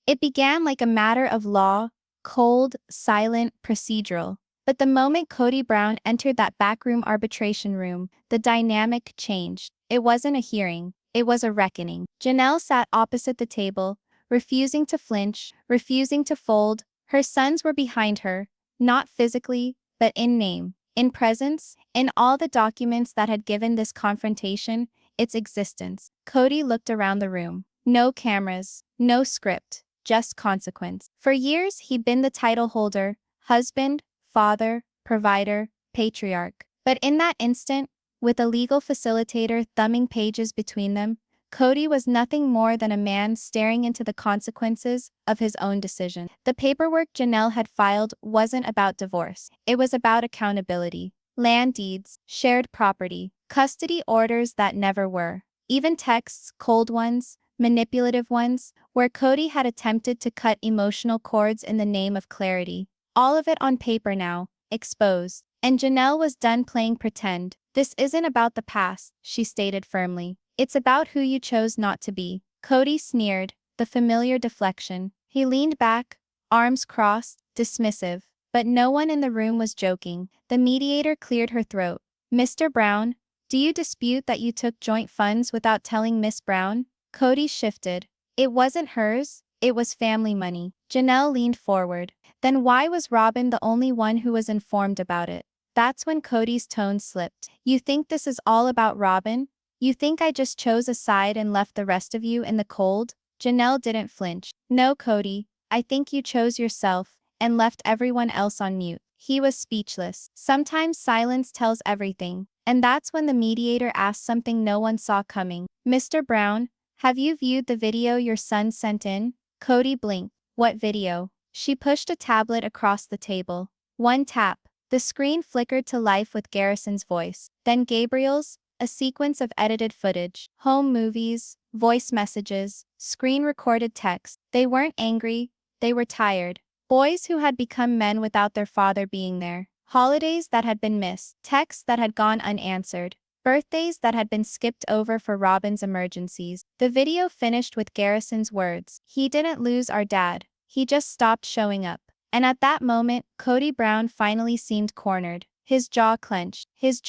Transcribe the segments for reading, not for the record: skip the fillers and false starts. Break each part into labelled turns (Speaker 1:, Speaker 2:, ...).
Speaker 1: It began like a matter of law, cold, silent, procedural. But the moment Kody Brown entered that backroom arbitration room, the dynamic changed. It wasn't a hearing, it was a reckoning. Janelle sat opposite the table, refusing to flinch, refusing to fold. Her sons were behind her, not physically, but in name, in presence, in all the documents that had given this confrontation its existence. Kody looked around the room. No cameras, no script, just consequence. For years, he'd been the title holder, husband, father, provider, patriarch. But in that instant, with a legal facilitator thumbing pages between them, Kody was nothing more than a man staring into the consequences of his own decision. The paperwork Janelle had filed wasn't about divorce. It was about accountability. Land deeds, shared property, custody orders that never were. Even texts, cold ones, manipulative ones, where Kody had attempted to cut emotional cords in the name of clarity. All of it on paper now, exposed. And Janelle was done playing pretend. This isn't about the past, she stated firmly. It's about who you chose not to be. Kody sneered, the familiar deflection. He leaned back, arms crossed, dismissive. But no one in the room was joking. The mediator cleared her throat. Mr. Brown, do you dispute that you took joint funds without telling Miss Brown? Kody shifted. It wasn't hers, it was family money. Janelle leaned forward. Then why was Robyn the only one who was informed about it? That's when Kody's tone slipped. You think this is all about Robyn? You think I just chose a side and left the rest of you in the cold? Janelle didn't flinch. No, Kody, I think you chose yourself and left everyone else on mute. He was speechless. Sometimes silence tells everything. And that's when the mediator asked something no one saw coming. Mr. Brown, have you viewed the video your son sent in? Kody blinked. What video? She pushed a tablet across the table. One tap. The screen flickered to life with Garrison's voice. Then Gabriel's, a sequence of edited footage, home movies, voice messages, screen-recorded text. They weren't angry, they were tired. Boys who had become men without their father being there. Holidays that had been missed. Texts that had gone unanswered. Birthdays that had been skipped over for Robyn's emergencies. The video finished with Garrison's words. He didn't lose our dad. He just stopped showing up. And at that moment, Kody Brown finally seemed cornered. His jaw clenched, his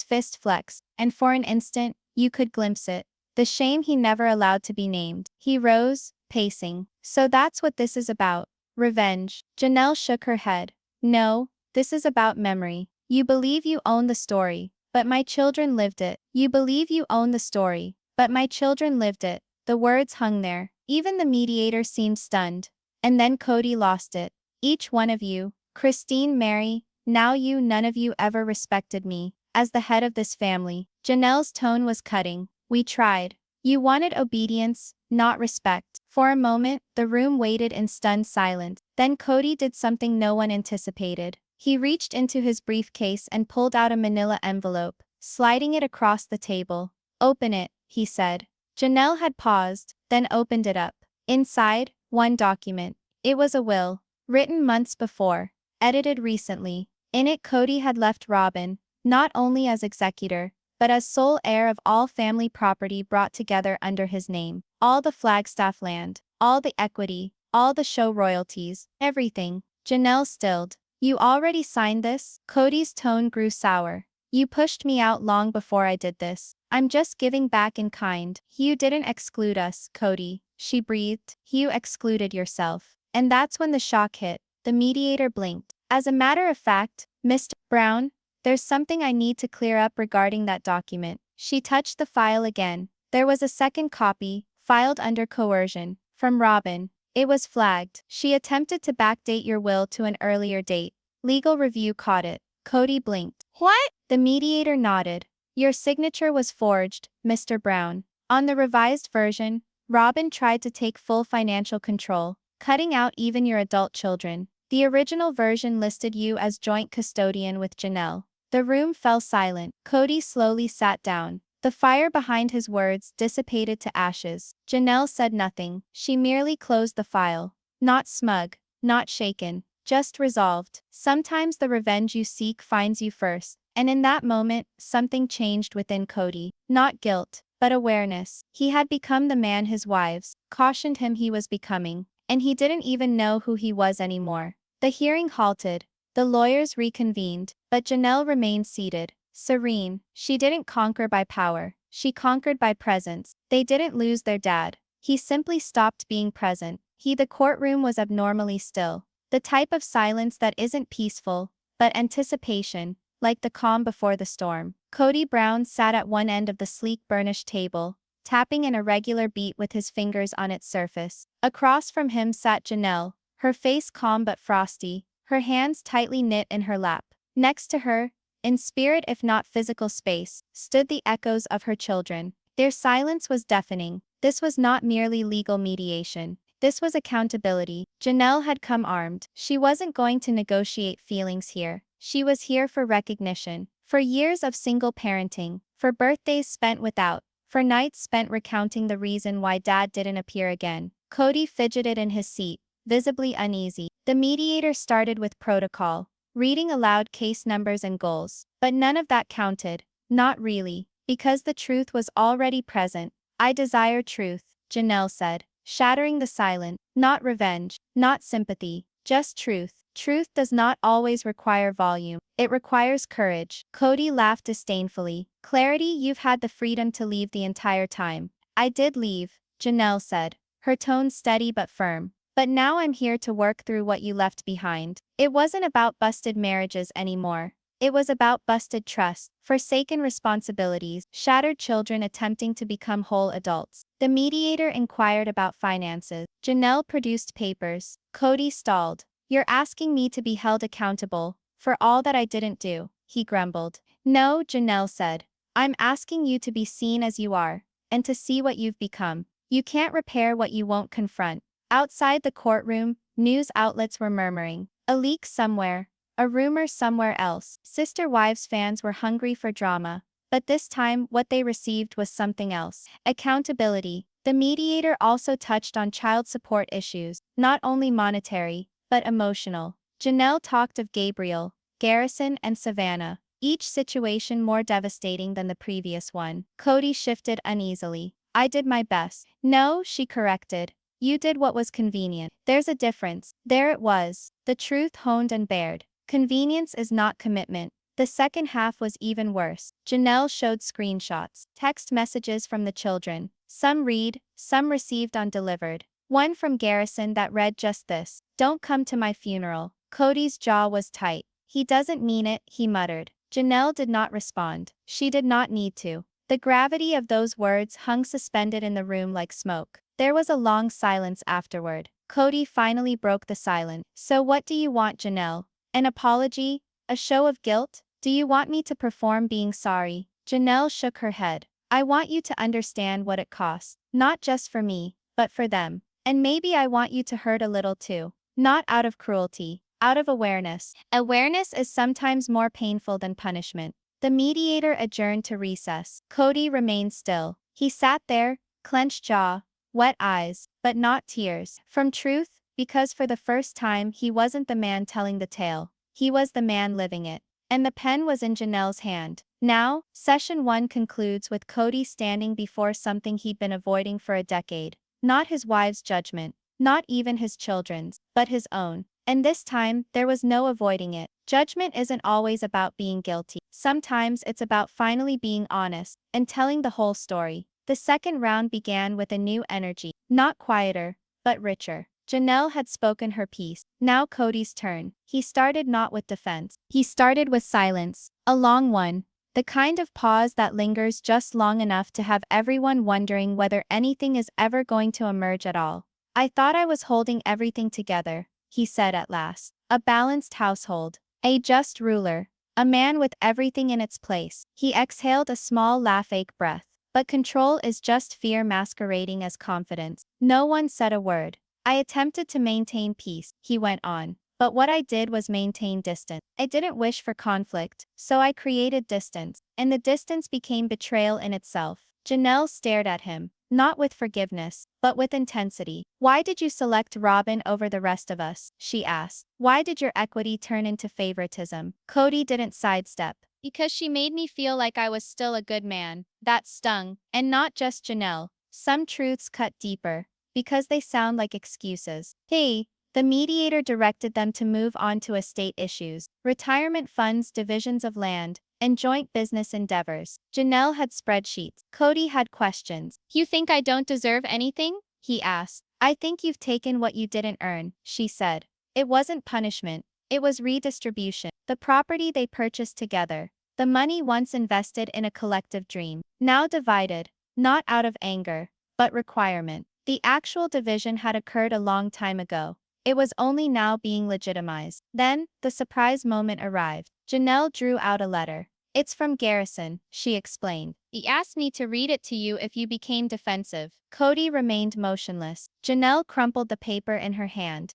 Speaker 1: fist flexed, and for an instant, you could glimpse it. The shame he never allowed to be named. He rose, pacing. So that's what this is about. Revenge. Janelle shook her head. No, this is about memory. You believe you own the story, but my children lived it. You believe you own the story, but my children lived it. The words hung there. Even the mediator seemed stunned. And then Kody lost it. Each one of you, Christine, Mary, now you, none of you ever respected me as the head of this family. Janelle's tone was cutting. We tried. You wanted obedience, not respect. For a moment, the room waited in stunned silence. Then Kody did something no one anticipated. He reached into his briefcase and pulled out a manila envelope, sliding it across the table. Open it, he said. Janelle had paused, then opened it up. Inside, one document. It was a will, written months before, edited recently. In it, Kody had left Robyn, not only as executor, but as sole heir of all family property brought together under his name. All the Flagstaff land, all the equity, all the show royalties, everything. Janelle stilled. You already signed this? Kody's tone grew sour. You pushed me out long before I did this. I'm just giving back in kind. You didn't exclude us, Kody, she breathed. You excluded yourself. And that's when the shock hit. The mediator blinked. As a matter of fact, Mr. Brown, there's something I need to clear up regarding that document. She touched the file again. There was a second copy, filed under coercion, from Robyn. It was flagged. She attempted to backdate your will to an earlier date. Legal review caught it. Kody blinked. What? The mediator nodded. Your signature was forged, Mr. Brown. On the revised version, Robyn tried to take full financial control, cutting out even your adult children. The original version listed you as joint custodian with Janelle. The room fell silent. Kody slowly sat down. The fire behind his words dissipated to ashes. Janelle said nothing. She merely closed the file. Not smug, not shaken, just resolved. Sometimes the revenge you seek finds you first, And in that moment, something changed within Kody. Not guilt, but awareness. He had become the man his wives cautioned him he was becoming, and he didn't even know who he was anymore. The hearing halted. The lawyers reconvened, but Janelle remained seated, serene. She didn't conquer by power. She conquered by presence. They didn't lose their dad. He simply stopped being present. The courtroom was abnormally still. The type of silence that isn't peaceful, but anticipation, like the calm before the storm. Kody Brown sat at one end of the sleek burnished table, tapping an irregular beat with his fingers on its surface. Across from him sat Janelle, her face calm but frosty, her hands tightly knit in her lap. Next to her, in spirit if not physical space, stood the echoes of her children. Their silence was deafening. This was not merely legal mediation. This was accountability. Janelle had come armed. She wasn't going to negotiate feelings here. She was here for recognition, for years of single parenting, for birthdays spent without, for nights spent recounting the reason why dad didn't appear again. Kody fidgeted in his seat, visibly uneasy. The mediator started with protocol, reading aloud case numbers and goals. But none of that counted. Not really, because the truth was already present. I desire truth, Janelle said, shattering the silence. Not revenge, not sympathy, just truth. Truth does not always require volume. It requires courage. Kody laughed disdainfully. Clarity, you've had the freedom to leave the entire time. I did leave, Janelle said, her tone steady but firm. But now I'm here to work through what you left behind. It wasn't about busted marriages anymore. It was about busted trust, forsaken responsibilities, shattered children attempting to become whole adults. The mediator inquired about finances. Janelle produced papers. Kody stalled. You're asking me to be held accountable for all that I didn't do, he grumbled. No, Janelle said. I'm asking you to be seen as you are, and to see what you've become. You can't repair what you won't confront. Outside the courtroom, news outlets were murmuring. A leak somewhere. A rumor somewhere else. Sister Wives fans were hungry for drama. But this time, what they received was something else. Accountability. The mediator also touched on child support issues, not only monetary, but emotional. Janelle talked of Gabriel, Garrison, and Savannah, each situation more devastating than the previous one. Kody shifted uneasily. I did my best. No, she corrected. You did what was convenient. There's a difference. There it was. The truth honed and bared. Convenience is not commitment. The second half was even worse. Janelle showed screenshots, text messages from the children. Some read, some received undelivered. One from Garrison that read just this: "Don't come to my funeral." Kody's jaw was tight. He doesn't mean it, he muttered. Janelle did not respond. She did not need to. The gravity of those words hung suspended in the room like smoke. There was a long silence afterward. Kody finally broke the silence. So what do you want, Janelle? An apology? A show of guilt? Do you want me to perform being sorry? Janelle shook her head. I want you to understand what it costs. Not just for me, but for them. And maybe I want you to hurt a little too. Not out of cruelty, out of awareness. Awareness is sometimes more painful than punishment. The mediator adjourned to recess. Kody remained still. He sat there, clenched jaw, wet eyes, but not tears. From truth, because for the first time he wasn't the man telling the tale. He was the man living it. And the pen was in Janelle's hand. Now, session 1 concludes with Kody standing before something he'd been avoiding for a decade. Not his wife's judgment, not even his children's, but his own. And this time, there was no avoiding it. Judgment isn't always about being guilty. Sometimes it's about finally being honest and telling the whole story. The second round began with a new energy, not quieter, but richer. Janelle had spoken her piece. Now Kody's turn. He started not with defense. He started with silence, a long one, the kind of pause that lingers just long enough to have everyone wondering whether anything is ever going to emerge at all. I thought I was holding everything together, he said at last. A balanced household, a just ruler, a man with everything in its place. He exhaled a small laugh-ache breath. But control is just fear masquerading as confidence. No one said a word. I attempted to maintain peace, he went on. But what I did was maintain distance. I didn't wish for conflict, so I created distance. And the distance became betrayal in itself. Janelle stared at him, not with forgiveness, but with intensity. Why did you select Robyn over the rest of us? She asked. Why did your equity turn into favoritism? Kody didn't sidestep. Because she made me feel like I was still a good man. That stung. And not just Janelle. Some truths cut deeper. Because they sound like excuses. Hey, the mediator directed them to move on to estate issues, retirement funds, divisions of land, and joint business endeavors. Janelle had spreadsheets. Kody had questions. You think I don't deserve anything? He asked. I think you've taken what you didn't earn, she said. It wasn't punishment. It was redistribution. The property they purchased together. The money once invested in a collective dream. Now divided. Not out of anger, but requirement. The actual division had occurred a long time ago. It was only now being legitimized. Then, the surprise moment arrived. Janelle drew out a letter. It's from Garrison, she explained. He asked me to read it to you if you became defensive. Kody remained motionless. Janelle crumpled the paper in her hands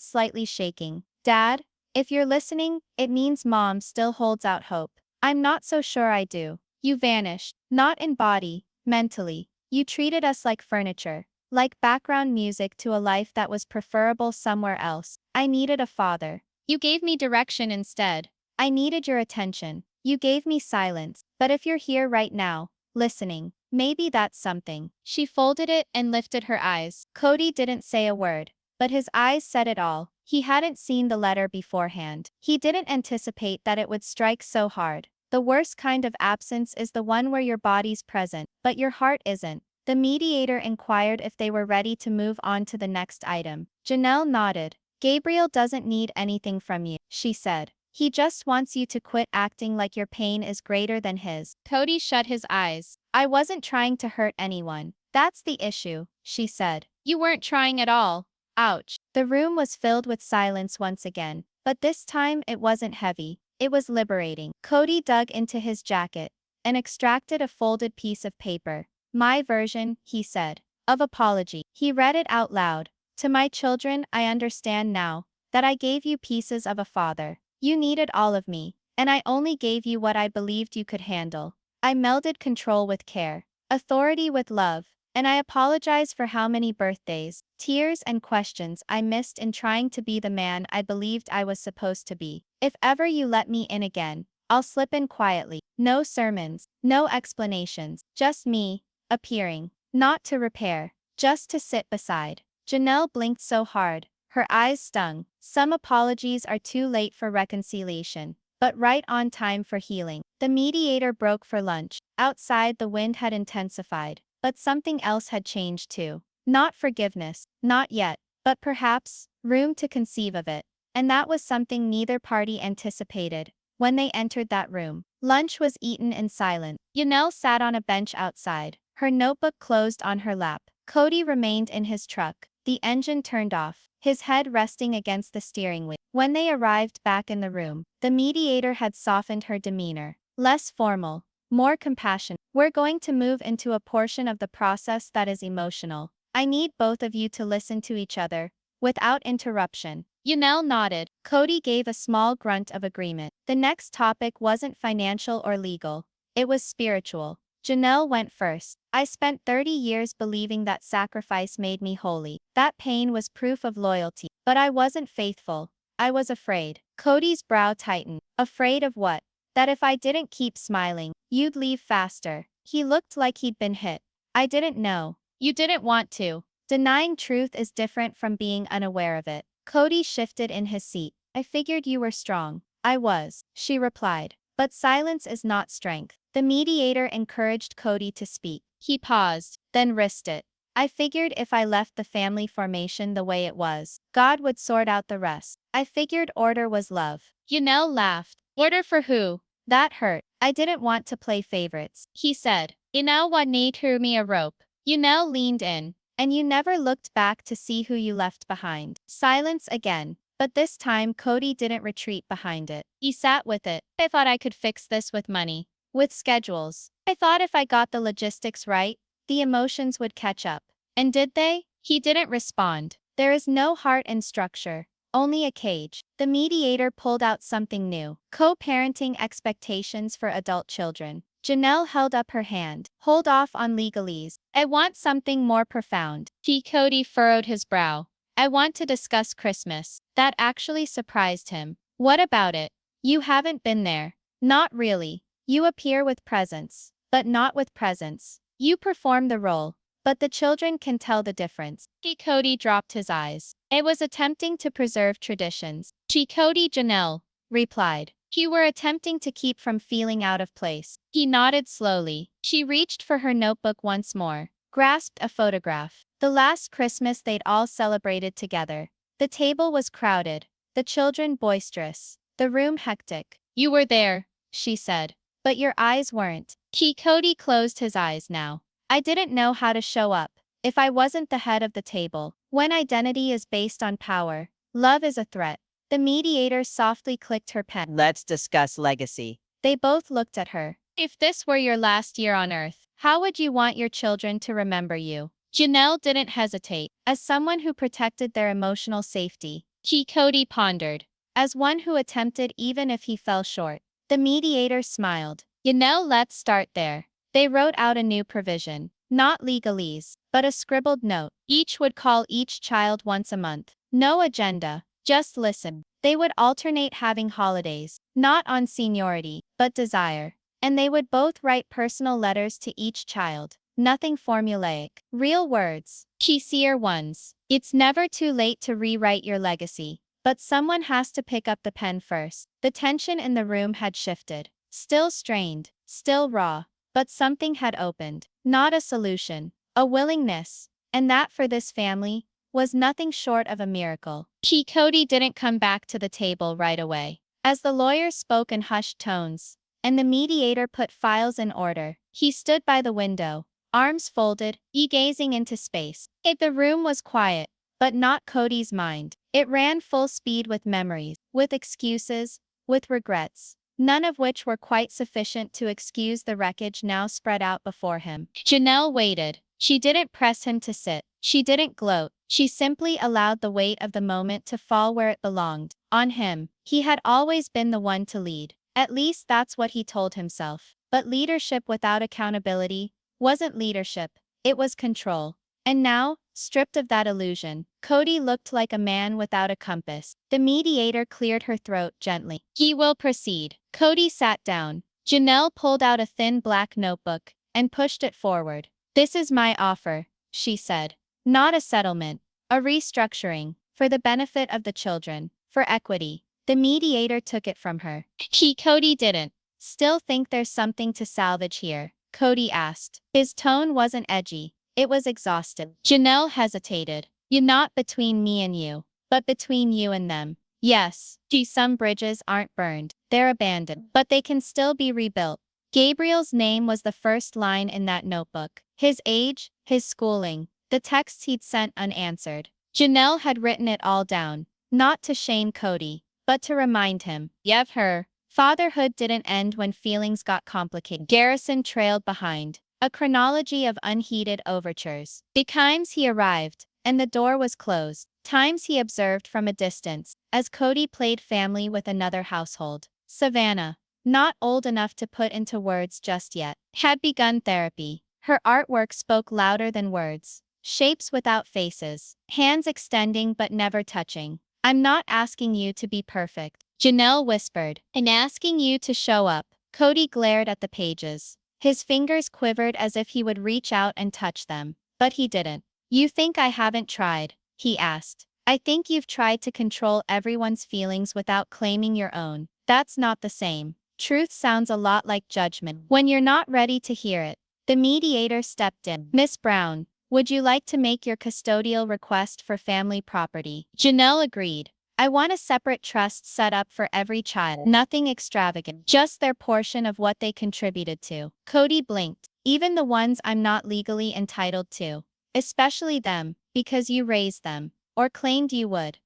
Speaker 1: slightly shaking. Dad, if you're listening, it means Mom still holds out hope. I'm not so sure I do. You vanished. Not in body, mentally. You treated us like furniture. Like background music to a life that was preferable somewhere else. I needed a father. You gave me direction instead. I needed your attention. You gave me silence. But if you're here right now, listening, maybe that's something. She folded it and lifted her eyes. Kody didn't say a word, but his eyes said it all. He hadn't seen the letter beforehand. He didn't anticipate that it would strike so hard. The worst kind of absence is the one where your body's present, but your heart isn't. The mediator inquired if they were ready to move on to the next item. Janelle nodded. Gabriel doesn't need anything from you, she said. He just wants you to quit acting like your pain is greater than his. Kody shut his eyes. I wasn't trying to hurt anyone. That's the issue, she said. You weren't trying at all. Ouch. The room was filled with silence once again. But this time it wasn't heavy. It was liberating. Kody dug into his jacket and extracted a folded piece of paper. My version, he said, of apology. He read it out loud. To my children, I understand now that I gave you pieces of a father. You needed all of me, and I only gave you what I believed you could handle. I melded control with care, authority with love, and I apologize for how many birthdays, tears, and questions I missed in trying to be the man I believed I was supposed to be. If ever you let me in again, I'll slip in quietly. No sermons, no explanations, just me, appearing, not to repair, just to sit beside. Janelle blinked so hard, her eyes stung. Some apologies are too late for reconciliation, but right on time for healing. The mediator broke for lunch. Outside the wind had intensified, but something else had changed too. Not forgiveness, not yet, but perhaps, room to conceive of it. And that was something neither party anticipated. When they entered that room, lunch was eaten in silence. Janelle sat on a bench outside, her notebook closed on her lap. Kody remained in his truck, the engine turned off, his head resting against the steering wheel. When they arrived back in the room, the mediator had softened her demeanor. Less formal, more compassionate. We're going to move into a portion of the process that is emotional. I need both of you to listen to each other, without interruption. Janelle nodded. Kody gave a small grunt of agreement. The next topic wasn't financial or legal. It was spiritual. Janelle went first. I spent 30 years believing that sacrifice made me holy. That pain was proof of loyalty. But I wasn't faithful. I was afraid. Kody's brow tightened. Afraid of what? That if I didn't keep smiling, you'd leave faster. He looked like he'd been hit. I didn't know. You didn't want to. Denying truth is different from being unaware of it. Kody shifted in his seat. I figured you were strong. I was, she replied. But silence is not strength. The mediator encouraged Kody to speak. He paused, then risked it. I figured if I left the family formation the way it was, God would sort out the rest. I figured order was love. Janelle laughed. Order for who? That hurt. I didn't want to play favorites, he said. Janelle wanted threw me a rope. Janelle leaned in. And you never looked back to see who you left behind. Silence again. But this time Kody didn't retreat behind it. He sat with it. I thought I could fix this with money. With schedules. I thought if I got the logistics right, the emotions would catch up. And did they? He didn't respond. There is no heart in structure, only a cage. The mediator pulled out something new. Co-parenting expectations for adult children. Janelle held up her hand. Hold off on legalese. I want something more profound. Kody furrowed his brow. I want to discuss Christmas. That actually surprised him. What about it? You haven't been there. Not really. You appear with presence, but not with presence. You perform the role, but the children can tell the difference. Kody dropped his eyes. It was attempting to preserve traditions. Kody Janelle replied. You were attempting to keep from feeling out of place. He nodded slowly. She reached for her notebook once more, grasped a photograph. The last Christmas they'd all celebrated together. The table was crowded, the children boisterous, the room hectic. You were there, she said. But your eyes weren't. Kody closed his eyes now. I didn't know how to show up. If I wasn't the head of the table. When identity is based on power, love is a threat. The mediator softly clicked her pen.
Speaker 2: Let's discuss legacy.
Speaker 1: They both looked at her. If this were your last year on Earth, how would you want your children to remember you? Janelle didn't hesitate. As someone who protected their emotional safety, Kody pondered. As one who attempted even if he fell short. The mediator smiled. Let's start there. They wrote out a new provision. Not legalese, but a scribbled note. Each would call each child once a month. No agenda, just listen. They would alternate having holidays, not on seniority, but desire. And they would both write personal letters to each child. Nothing formulaic. Real words. Sincere ones. It's never too late to rewrite your legacy. But someone has to pick up the pen first. The tension in the room had shifted. Still strained, still raw. But something had opened. Not a solution. A willingness. And that for this family was nothing short of a miracle. Kody didn't come back to the table right away. As the lawyer spoke in hushed tones, and the mediator put files in order, he stood by the window, arms folded, gazing into space. The room was quiet, but not Kody's mind. It ran full speed with memories, with excuses, with regrets, none of which were quite sufficient to excuse the wreckage now spread out before him. Janelle waited. She didn't press him to sit. She didn't gloat. She simply allowed the weight of the moment to fall where it belonged, on him. He had always been the one to lead. At least that's what he told himself. But leadership without accountability wasn't leadership. It was control. And now, stripped of that illusion, Kody looked like a man without a compass. The mediator cleared her throat gently. He will proceed. Kody sat down. Janelle pulled out a thin black notebook and pushed it forward. This is my offer, she said. Not a settlement, a restructuring, for the benefit of the children, for equity. The mediator took it from her. Kody didn't. Still think there's something to salvage here? Kody asked. His tone wasn't edgy. It was exhausted. Janelle hesitated. You're not between me and you, but between you and them. Yes, some bridges aren't burned. They're abandoned, but they can still be rebuilt. Gabriel's name was the first line in that notebook. His age, his schooling, the texts he'd sent unanswered. Janelle had written it all down, not to shame Kody, but to remind him. Her fatherhood didn't end when feelings got complicated. Garrison trailed behind, a chronology of unheeded overtures. The times he arrived, and the door was closed. Times he observed from a distance, as Kody played family with another household. Savannah, not old enough to put into words just yet, had begun therapy. Her artwork spoke louder than words. Shapes without faces, hands extending but never touching. I'm not asking you to be perfect, Janelle whispered. I'm asking you to show up. Kody glared at the pages. His fingers quivered as if he would reach out and touch them. But he didn't. You think I haven't tried? He asked. I think you've tried to control everyone's feelings without claiming your own. That's not the same. Truth sounds a lot like judgment when you're not ready to hear it. The mediator stepped in. Miss Brown, would you like to make your custodial request for family property? Janelle agreed. I want a separate trust set up for every child. Nothing extravagant, just their portion of what they contributed to. Kody blinked. Even the ones I'm not legally entitled to. Especially them, because you raised them, or claimed you would.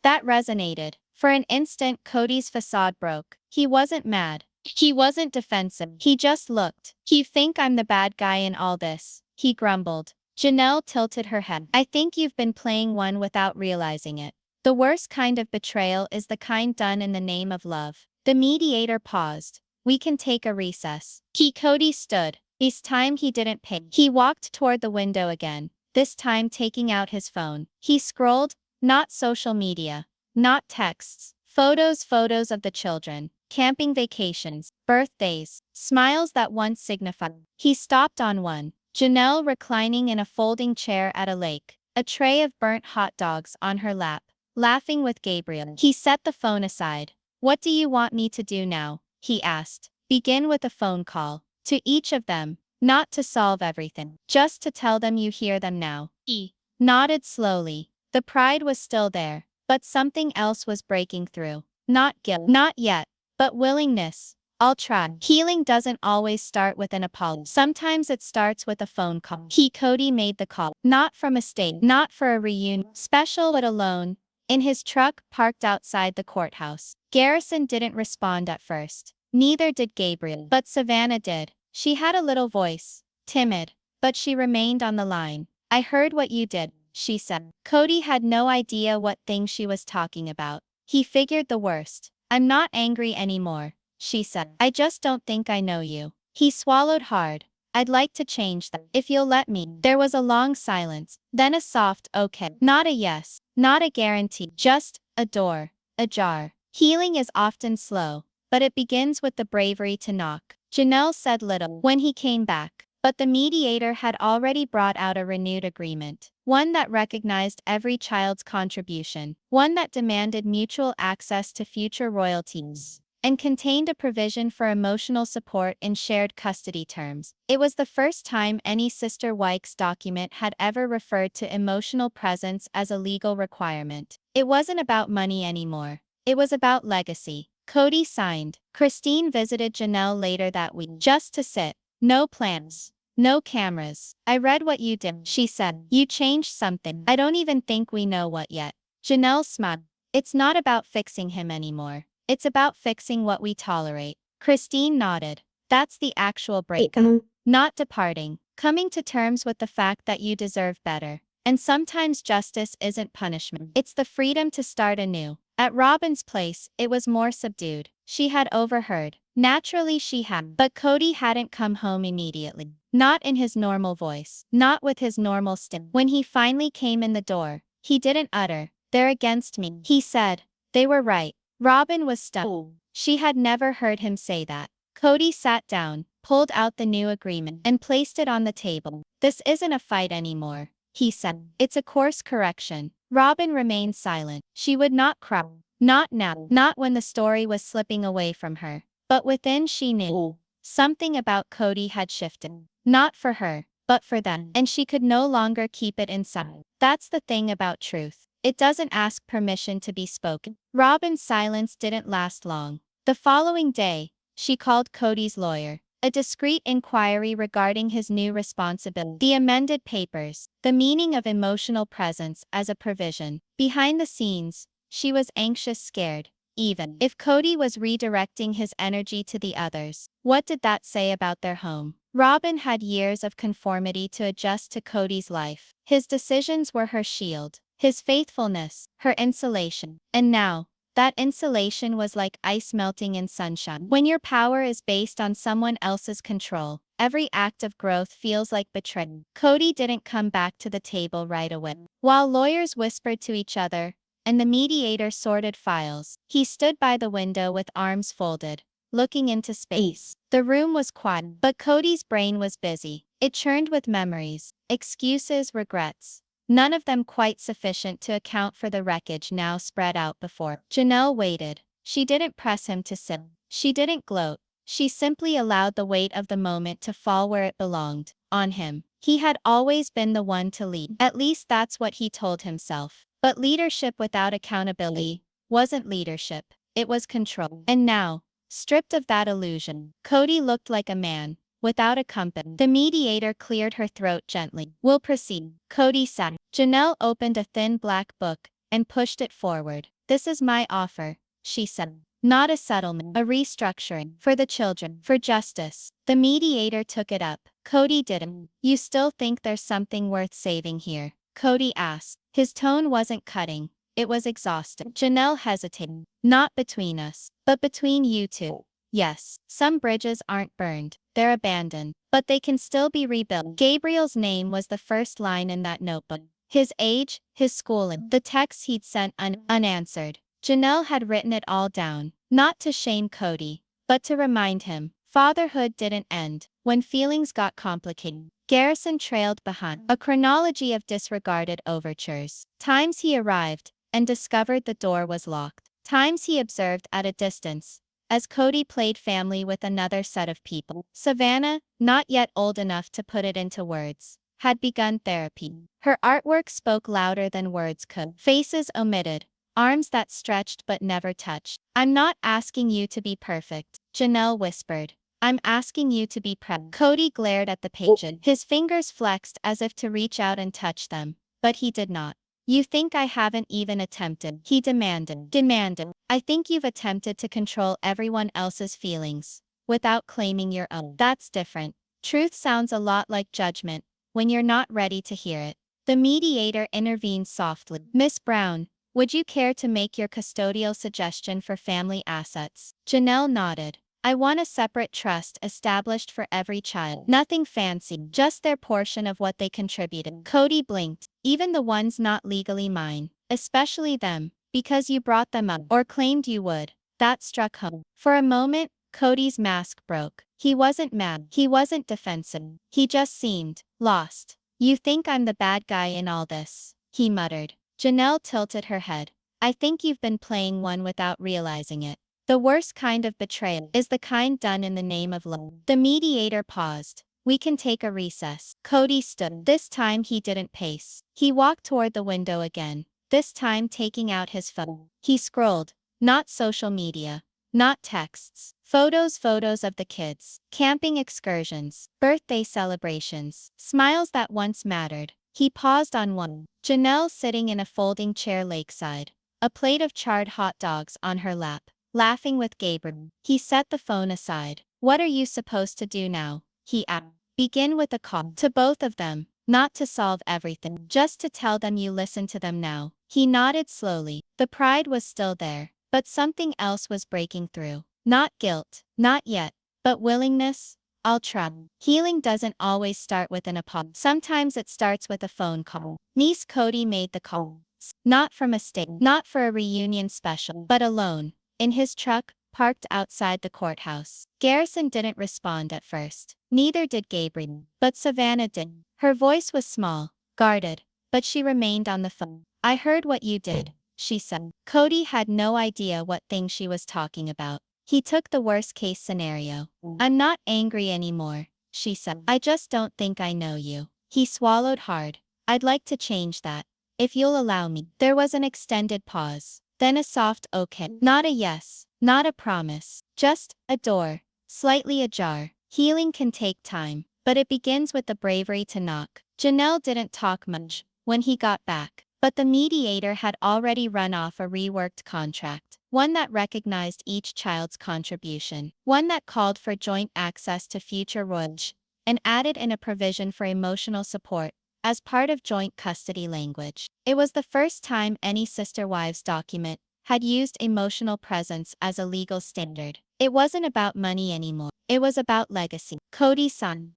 Speaker 1: That resonated. For an instant Kody's facade broke. He wasn't mad. He wasn't defensive. He just looked. You think I'm the bad guy in all this? He grumbled. Janelle tilted her head. I think you've been playing one without realizing it. The worst kind of betrayal is the kind done in the name of love. The mediator paused. We can take a recess. Kody stood. This time he didn't pay. He walked toward the window again, this time taking out his phone. He scrolled, not social media, not texts, photos of the children. camping vacations, birthdays, smiles that once signified. He stopped on one. Janelle reclining in a folding chair at a lake, a tray of burnt hot dogs on her lap, laughing with Gabriel. He set the phone aside. What do you want me to do now? He asked. Begin with a phone call. To each of them. Not to solve everything. Just to tell them you hear them now. He nodded slowly. The pride was still there, but something else was breaking through. Not guilt. Not yet, but willingness. I'll try. Healing doesn't always start with an apology. Sometimes it starts with a phone call. Kody made the call. Not from a state. Not for a reunion. Special but alone. In his truck parked outside the courthouse. Garrison didn't respond at first. Neither did Gabriel. But Savannah did. She had a little voice. Timid. But she remained on the line. I heard what you did, she said. Kody had no idea what thing she was talking about. He figured the worst. I'm not angry anymore, she said. I just don't think I know you. He swallowed hard. I'd like to change that, if you'll let me. There was a long silence, then a soft okay. Not a yes, not a guarantee, just a door, ajar. Healing is often slow, but it begins with the bravery to knock. Janelle said little when he came back, but the mediator had already brought out a renewed agreement, one that recognized every child's contribution, one that demanded mutual access to future royalties, and contained a provision for emotional support in shared custody terms. It was the first time any Sister Wives document had ever referred to emotional presence as a legal requirement. It wasn't about money anymore. It was about legacy. Kody signed. Christine visited Janelle later that week just to sit. No plans. No cameras. I read what you did, she said. You changed something. I don't even think we know what yet. Janelle smiled. It's not about fixing him anymore. It's about fixing what we tolerate. Christine nodded. That's the actual break. Not departing. Coming to terms with the fact that you deserve better. And sometimes justice isn't punishment. It's the freedom to start anew. At Robyn's place, it was more subdued. She had overheard. Naturally she had. But Kody hadn't come home immediately. Not in his normal voice. Not with his normal stim. When he finally came in the door, he didn't utter, "They're against me." He said, "They were right." Robyn was stunned. She had never heard him say that. Kody sat down, pulled out the new agreement, and placed it on the table. This isn't a fight anymore, he said. It's a course correction. Robyn remained silent. She would not cry. Not now. Not when the story was slipping away from her. But within she knew. Something about Kody had shifted. Not for her, but for them. And she could no longer keep it inside. That's the thing about truth. It doesn't ask permission to be spoken. Robyn's silence didn't last long. The following day, she called Kody's lawyer. A discreet inquiry regarding his new responsibility, the amended papers, the meaning of emotional presence as a provision. Behind the scenes, she was anxious, scared. Even if Kody was redirecting his energy to the others, what did that say about their home? Robyn had years of conformity to adjust to Kody's life. His decisions were her shield, his faithfulness, her insulation. And now, that insulation was like ice melting in sunshine. When your power is based on someone else's control, every act of growth feels like betrayal. Kody didn't come back to the table right away. While lawyers whispered to each other, and the mediator sorted files, he stood by the window with arms folded, looking into space. The room was quiet, but Kody's brain was busy. It churned with memories, excuses, regrets. None of them quite sufficient to account for the wreckage now spread out before. Janelle waited. She didn't press him to sit. She didn't gloat. She simply allowed the weight of the moment to fall where it belonged, on him. He had always been the one to lead. At least that's what he told himself. But leadership without accountability wasn't leadership. It was control. And now, stripped of that illusion, Kody looked like a man without a compass. The mediator cleared her throat gently. We'll proceed. Kody sat. Janelle opened a thin black book and pushed it forward. This is my offer, she said. Not a settlement, a restructuring. For the children, for justice. The mediator took it up. Kody didn't. You still think there's something worth saving here? Kody asked. His tone wasn't cutting. It was exhausted. Janelle hesitated. Not between us, but between you two. Yes, some bridges aren't burned. They're abandoned, but they can still be rebuilt. Gabriel's name was the first line in that notebook. His age, his schooling, the texts he'd sent unanswered. Janelle had written it all down, not to shame Kody, but to remind him. Fatherhood didn't end when feelings got complicated. Garrison trailed behind a chronology of disregarded overtures. Times he arrived and discovered the door was locked. Times he observed at a distance as Kody played family with another set of people. Savannah, not yet old enough to put it into words, had begun therapy. Her artwork spoke louder than words could. Faces omitted, arms that stretched but never touched. I'm not asking you to be perfect, Janelle whispered. I'm asking you to be proud. Kody glared at the pages. His fingers flexed as if to reach out and touch them, but he did not. You think I haven't even attempted, he demanded. I think you've attempted to control everyone else's feelings without claiming your own. That's different. Truth sounds a lot like judgment when you're not ready to hear it. The mediator intervened softly. Miss Brown, would you care to make your custodial suggestion for family assets? Janelle nodded. I want a separate trust established for every child. Nothing fancy, just their portion of what they contributed. Kody blinked. Even the ones not legally mine. Especially them, because you brought them up or claimed you would. That struck home. For a moment, Kody's mask broke. He wasn't mad. He wasn't defensive. He just seemed lost. You think I'm the bad guy in all this, he muttered. Janelle tilted her head. I think you've been playing one without realizing it. The worst kind of betrayal is the kind done in the name of love. The mediator paused. We can take a recess. Kody stood. This time he didn't pace. He walked toward the window again, this time taking out his phone. He scrolled. Not social media. Not texts. Photos of the kids. Camping excursions. Birthday celebrations. Smiles that once mattered. He paused on one. Janelle sitting in a folding chair lakeside. A plate of charred hot dogs on her lap. Laughing with Gabriel. He set the phone aside. What are you supposed to do now? He asked. Begin with a call. To both of them. Not to solve everything. Just to tell them you listen to them now. He nodded slowly. The pride was still there. But something else was breaking through. Not guilt. Not yet. But willingness. I'll try. Healing doesn't always start with an apology. Sometimes it starts with a phone call. Niece Kody made the call. Not from a state. Not for a reunion special. But alone. In his truck, parked outside the courthouse. Garrison didn't respond at first. Neither did Gabriel. But Savannah did. Her voice was small, guarded, but she remained on the phone. I heard what you did, she said. Kody had no idea what thing she was talking about. He took the worst-case scenario. I'm not angry anymore, she said. I just don't think I know you. He swallowed hard. I'd like to change that, if you'll allow me. There was an extended pause. Then a soft okay. Not a yes, not a promise, just a door, slightly ajar. Healing can take time, but it begins with the bravery to knock. Janelle didn't talk much when he got back, but the mediator had already run off a reworked contract, one that recognized each child's contribution, one that called for joint access to future royalty, and added in a provision for emotional support as part of joint custody language. It was the first time any Sister Wives document had used emotional presence as a legal standard. It wasn't about money anymore. It was about legacy. Kody's son,